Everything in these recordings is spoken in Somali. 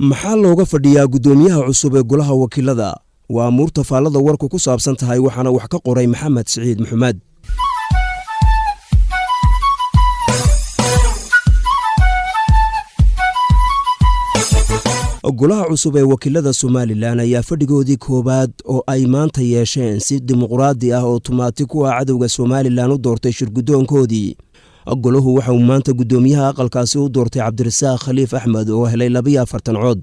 maxaa looga fadhiyaa gudoomiyaha cusub ee golaha wakiilada waa muurta faalada warku ku saabsan tahay waxaana wax ka qoray Maxamed Saciid Maxamed. golaha cusub ee wakiilada Soomaaliland ayaa fadhigoodii koobaad oo ay maanta yeesheen si dimuqraadi ah oo otomaatig ah cadawga Soomaaliland u doortay shirgudoonkoodii. golahu waxa uu maanta gudoomiyaha aqalkaasi u doortay Cabdirasaaq Khaliif Axmed oo helay 42 cod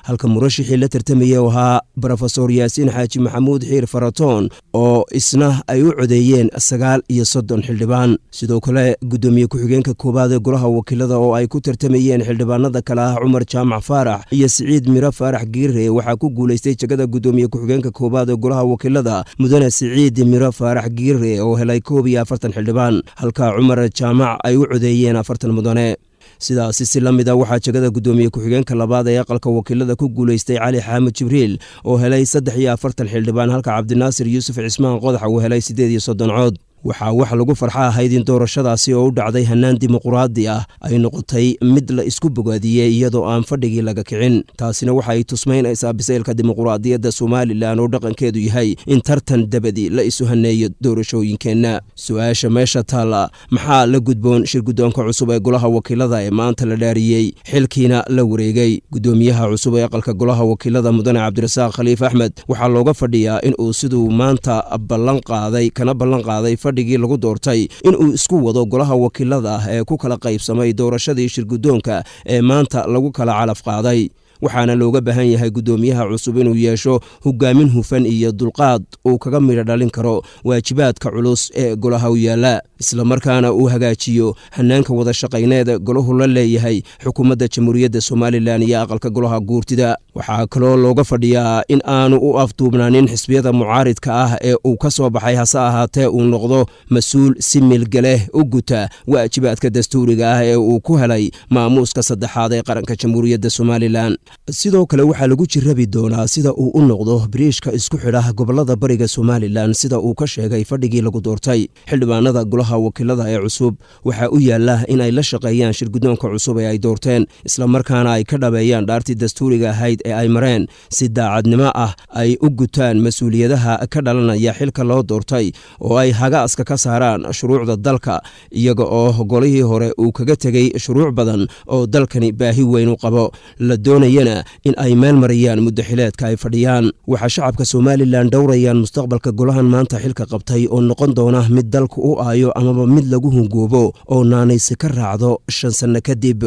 halka murashixii la tartamayay ahaa Professor Yaasiin Xaaji Maxamuud Xiir Faratoon oo isna ay u codeeyeen 39 xildhibaan. sidoo kale gudoomiye ku-xigeenka koobaad ee golaha wakiilada oo ay ku tartamayeen xildhibaanada kale ah Cumar Jaamac Faarax iyo Siciid Miro Faarax Giire waxa ku guuleystay jagada gudoomiye ku-xigeenka koobaad ee golaha wakiilada mudane Siciid Miro Faarax Giire oo helay 41 xildhibaan halka Cumar Jaamac ay u codeeyeen 40 mudane. sidaasi si la mid ah waxaa jagada gudoomiye ku-xigeenka labaad ee aqalka wakiilada ku guuleystay Cali Xaamid Jibriil oo helay 43 xildhibaan halka Cabdinaasir Yuusuf Cismaan Qodax uu helay 38 cod. waxaa wax lagu farxa ahayd in doorashadaasi oo u dhacday hanaan dimuqraadi ah ay noqotay mid la isku bogaadiyey iyadoo aan fadhigii laga kicin. taasina waxa ay tusmaynaysaa biseylka dimuqraadiyadda Soomaaliland oo dhaqankeedu yahay in tartan dabadi la isu haneeyo doorashooyinkeenna. su-aasha meesha taala maxaa la gudboon shirgudoonka cusub ee golaha wakiilada ee maanta la dhaariyey xilkiina la wareegay. gudoomiyaha cusub ee aqalka golaha wakiilada mudane Cabdirasaaq Khaliif Axmed waxaa looga fadhiyaa in uu siduu maanta ballan qaaday fadhigii lagu doortay in uu isku wado golaha wakiilada ee ku kala qaybsamay doorashadii shirgudoonka ee maanta lagu kala calaf qaaday. waxaana looga baahan yahay gudoomiyaha cusub inuu yeesho hogaamin hufan iyo dulqaad uu kaga midho dhalin karo waajibaadka culus ee golaha u yaala isla markaana uu hagaajiyo hanaanka wada shaqayneed golahu la leeyahay xukuumadda Jamhuuriyadda Soomaaliland iyo aqalka golaha guurtida. waxaa kaloo looga fadhiyaa in aanu u afduubnaanin xisbiyada mucaaridka ah ee uu ka soo baxay hase ahaatee uu noqdo mas-uul si milgale u guta waajibaadka dastuuriga ah ee uu ku helay maamuuska saddexaad ee qaranka Jamhuuriyadda Soomaaliland. sidoo kale waxaa lagu jirabi doonaa sida uu u noqdo bariishka isku xidha gobolada bariga Soomaaliland sida uu ka sheegay fadhigii lagu doortay. xildhibaanada golaha wakiilada ee cusub waxaa u yaala in ay la shaqeeyaan shirgudoonka cusub ee ay doorteen isla markaana ay ka dhabeeyaan dhaartii dastuuriga ahayd ee ay mareen si daacadnimo ah ay u gutaan mas-uuliyadaha ka dhalanaya xilka loo doortay oo ay hagaaska ka saaraan shuruucda dalka iyaga oo golihii hore uu kaga tegay shuruuc badan oo dalkani baahi weyn u qabo la doonaya in ay meel mariyaan muddo xileedka ay fadhiyaan. waxaa shacabka Soomaaliland dhowrayaan mustaqbalka golahan maanta xilka qabtay oo noqon doona mid dalku u aayo amaba mid lagu hungoobo oo naanaysi ka raacdo 5 sano kadib.